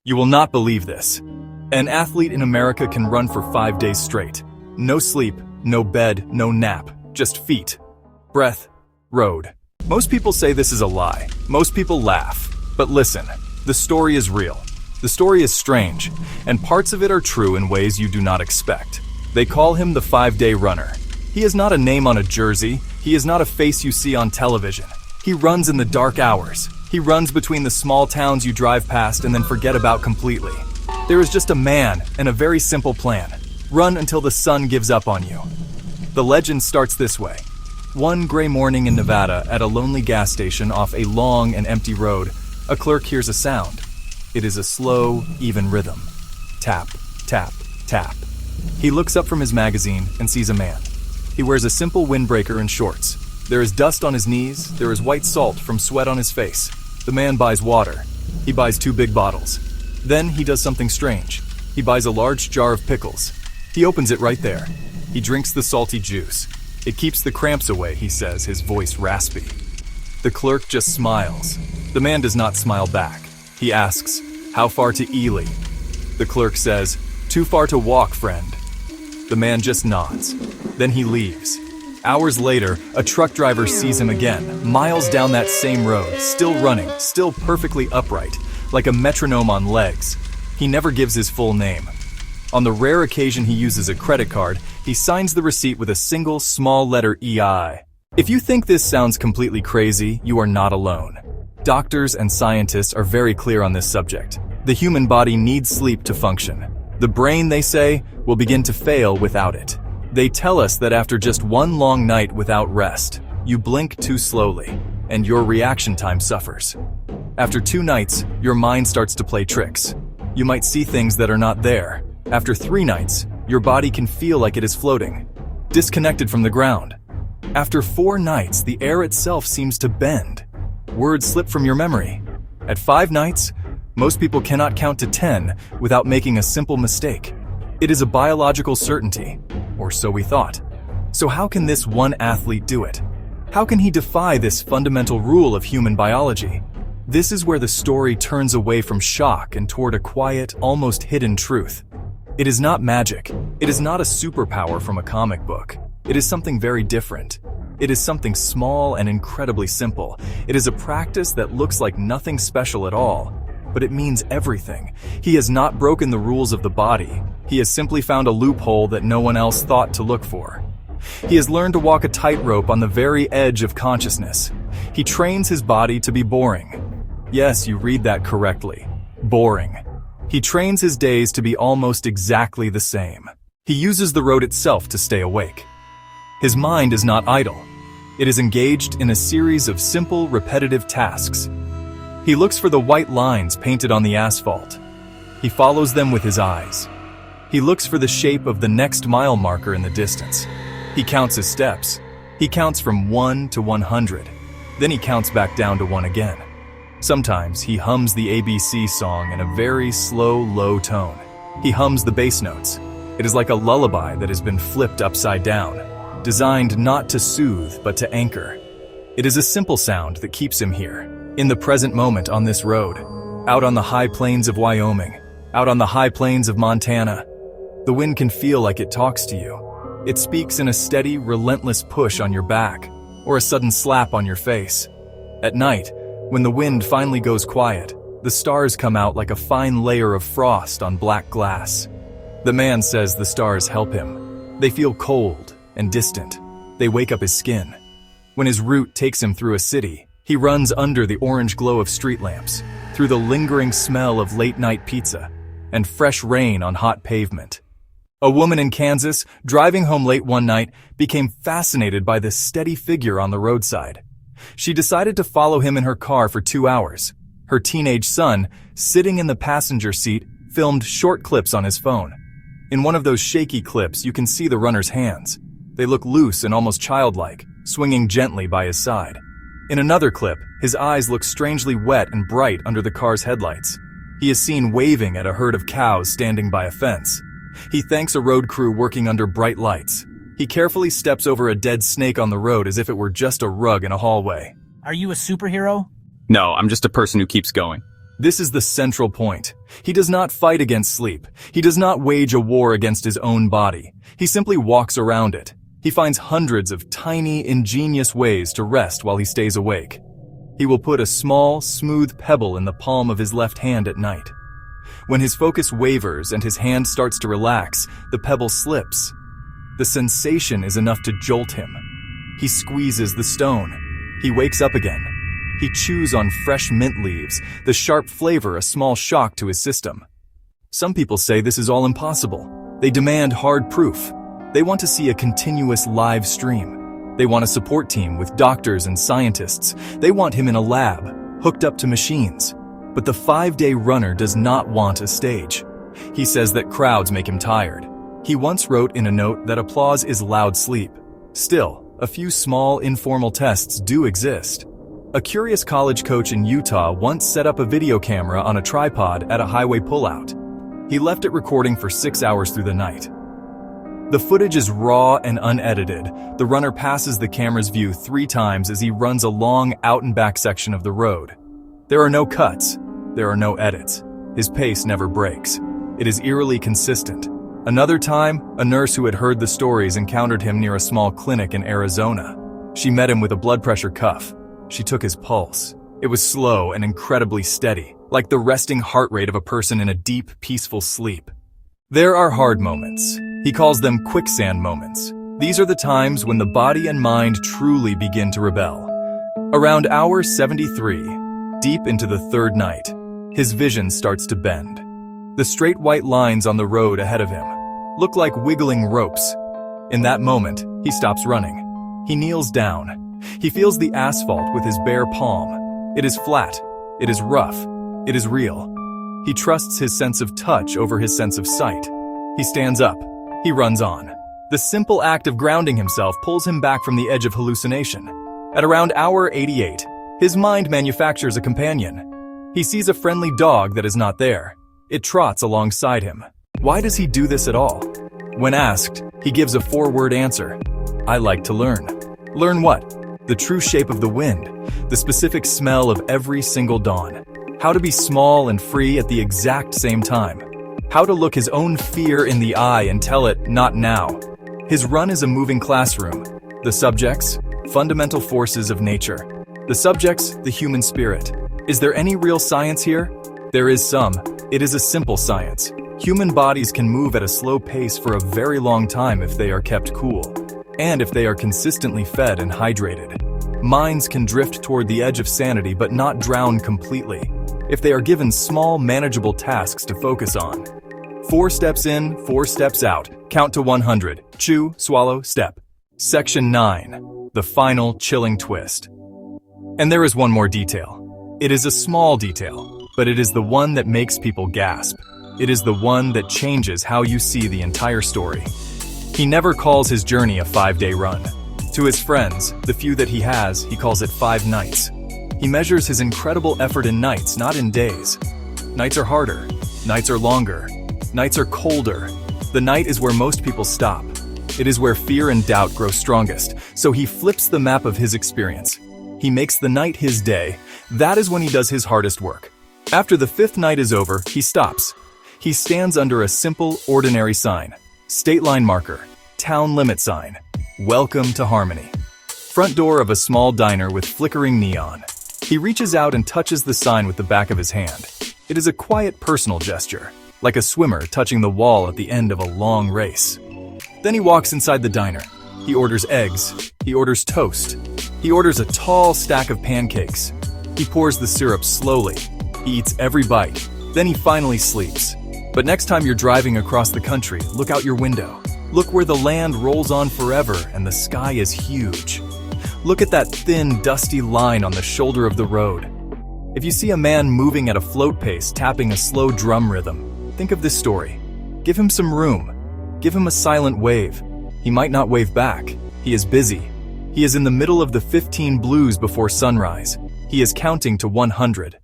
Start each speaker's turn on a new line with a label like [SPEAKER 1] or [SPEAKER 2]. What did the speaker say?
[SPEAKER 1] You will not believe this. An athlete in America can run for 5 days straight. No sleep, no bed, no nap, just feet, breath, road. Most people say this is a lie. Most people laugh. But listen, the story is real. The story is strange, and parts of it are true in ways you do not expect. They call him the 5-day runner. He is not a name on a jersey. He is not a face you see on television. He runs in the dark hours. He runs between the small towns you drive past and then forget about completely. There is just a man and a very simple plan. Run until the sun gives up on you. The legend starts this way. One gray morning in Nevada, at a lonely gas station off a long and empty road, a clerk hears a sound. It is a slow, even rhythm. Tap, tap, tap. He looks up from his magazine and sees a man. He wears a simple windbreaker and shorts. There is dust on his knees. There is white salt from sweat on his face. The man buys water. He buys 2 big bottles. Then he does something strange. He buys a large jar of pickles. He opens it right there. He drinks the salty juice. It keeps the cramps away, he says, his voice raspy. The clerk just smiles. The man does not smile back. He asks, "How far to Ely?" The clerk says, "Too far to walk, friend." The man just nods. Then he leaves. Hours later, a truck driver sees him again, miles down that same road, still running, still perfectly upright, like a metronome on legs. He never gives his full name. On the rare occasion he uses a credit card, he signs the receipt with a single small letter EI. If you think this sounds completely crazy, you are not alone. Doctors and scientists are very clear on this subject. The human body needs sleep to function. The brain, they say, will begin to fail without it. They tell us that after just one long night without rest, you blink too slowly, and your reaction time suffers. After 2 nights, your mind starts to play tricks. You might see things that are not there. After 3 nights, your body can feel like it is floating, disconnected from the ground. After 4 nights, the air itself seems to bend. Words slip from your memory. At 5 nights, most people cannot count to 10 without making a simple mistake. It is a biological certainty, or so we thought. So how can this one athlete do it? How can he defy this fundamental rule of human biology? This is where the story turns away from shock and toward a quiet, almost hidden truth. It is not magic. It is not a superpower from a comic book. It is something very different. It is something small and incredibly simple. It is a practice that looks like nothing special at all, but it means everything. He has not broken the rules of the body. He has simply found a loophole that no one else thought to look for. He has learned to walk a tightrope on the very edge of consciousness. He trains his body to be boring. Yes, you read that correctly. Boring. He trains his days to be almost exactly the same. He uses the road itself to stay awake. His mind is not idle. It is engaged in a series of simple, repetitive tasks. He looks for the white lines painted on the asphalt. He follows them with his eyes. He looks for the shape of the next mile marker in the distance. He counts his steps. He counts from 1 to 100. Then he counts back down to 1 again. Sometimes he hums the ABC song in a very slow, low tone. He hums the bass notes. It is like a lullaby that has been flipped upside down, designed not to soothe but to anchor. It is a simple sound that keeps him here, in the present moment on this road, out on the high plains of Wyoming, out on the high plains of Montana. The wind can feel like it talks to you. It speaks in a steady, relentless push on your back, or a sudden slap on your face. At night, when the wind finally goes quiet, the stars come out like a fine layer of frost on black glass. The man says the stars help him. They feel cold and distant. They wake up his skin. When his route takes him through a city, he runs under the orange glow of street lamps, through the lingering smell of late-night pizza, and fresh rain on hot pavement. A woman in Kansas, driving home late one night, became fascinated by this steady figure on the roadside. She decided to follow him in her car for 2 hours. Her teenage son, sitting in the passenger seat, filmed short clips on his phone. In one of those shaky clips, you can see the runner's hands. They look loose and almost childlike, swinging gently by his side. In another clip, his eyes look strangely wet and bright under the car's headlights. He is seen waving at a herd of cows standing by a fence. He thanks a road crew working under bright lights. He carefully steps over a dead snake on the road as if it were just a rug in a hallway.
[SPEAKER 2] Are you a superhero?
[SPEAKER 3] No, I'm just a person who keeps going.
[SPEAKER 1] This is the central point. He does not fight against sleep. He does not wage a war against his own body. He simply walks around it. He finds hundreds of tiny, ingenious ways to rest while he stays awake. He will put a small, smooth pebble in the palm of his left hand at night. When his focus wavers and his hand starts to relax, the pebble slips. The sensation is enough to jolt him. He squeezes the stone. He wakes up again. He chews on fresh mint leaves, the sharp flavor a small shock to his system. Some people say this is all impossible. They demand hard proof. They want to see a continuous live stream. They want a support team with doctors and scientists. They want him in a lab, hooked up to machines. But the 5-day runner does not want a stage. He says that crowds make him tired. He once wrote in a note that applause is loud sleep. Still, a few small, informal tests do exist. A curious college coach in Utah once set up a video camera on a tripod at a highway pullout. He left it recording for 6 hours through the night. The footage is raw and unedited. The runner passes the camera's view 3 times as he runs a long out-and-back section of the road. There are no cuts. There are no edits. His pace never breaks. It is eerily consistent. Another time, a nurse who had heard the stories encountered him near a small clinic in Arizona. She met him with a blood pressure cuff. She took his pulse. It was slow and incredibly steady, like the resting heart rate of a person in a deep, peaceful sleep. There are hard moments. He calls them quicksand moments. These are the times when the body and mind truly begin to rebel. Around hour 73, deep into the 3rd night, his vision starts to bend. The straight white lines on the road ahead of him look like wiggling ropes. In that moment, he stops running. He kneels down. He feels the asphalt with his bare palm. It is flat. It is rough. It is real. He trusts his sense of touch over his sense of sight. He stands up. He runs on. The simple act of grounding himself pulls him back from the edge of hallucination. At around hour 88, his mind manufactures a companion. He sees a friendly dog that is not there. It trots alongside him. Why does he do this at all? When asked, he gives a 4-word answer. I like to learn. Learn what? The true shape of the wind, the specific smell of every single dawn, how to be small and free at the exact same time, how to look his own fear in the eye and tell it, not now. His run is a moving classroom. The subjects, fundamental forces of nature. The subjects, the human spirit. Is there any real science here? There is some. It is a simple science. Human bodies can move at a slow pace for a very long time if they are kept cool. And if they are consistently fed and hydrated. Minds can drift toward the edge of sanity but not drown completely, if they are given small, manageable tasks to focus on. 4 steps in, 4 steps out. Count to 100. Chew, swallow, step. Section 9. The final chilling twist. And there is one more detail. It is a small detail, but it is the one that makes people gasp. It is the one that changes how you see the entire story. He never calls his journey a 5-day run. To his friends, the few that he has, he calls it 5 nights. He measures his incredible effort in nights, not in days. Nights are harder. Nights are longer. Nights are colder. The night is where most people stop. It is where fear and doubt grow strongest. So he flips the map of his experience. He makes the night his day. That is when he does his hardest work. After the 5th night is over, he stops. He stands under a simple, ordinary sign. State line marker, town limit sign, welcome to Harmony. Front door of a small diner with flickering neon. He reaches out and touches the sign with the back of his hand. It is a quiet personal gesture, like a swimmer touching the wall at the end of a long race. Then he walks inside the diner. He orders eggs. He orders toast. He orders a tall stack of pancakes. He pours the syrup slowly. He eats every bite. Then he finally sleeps. But next time you're driving across the country, look out your window. Look where the land rolls on forever and the sky is huge. Look at that thin, dusty line on the shoulder of the road. If you see a man moving at a float pace, tapping a slow drum rhythm, think of this story. Give him some room. Give him a silent wave. He might not wave back. He is busy. He is in the middle of the 15 blues before sunrise. He is counting to 100.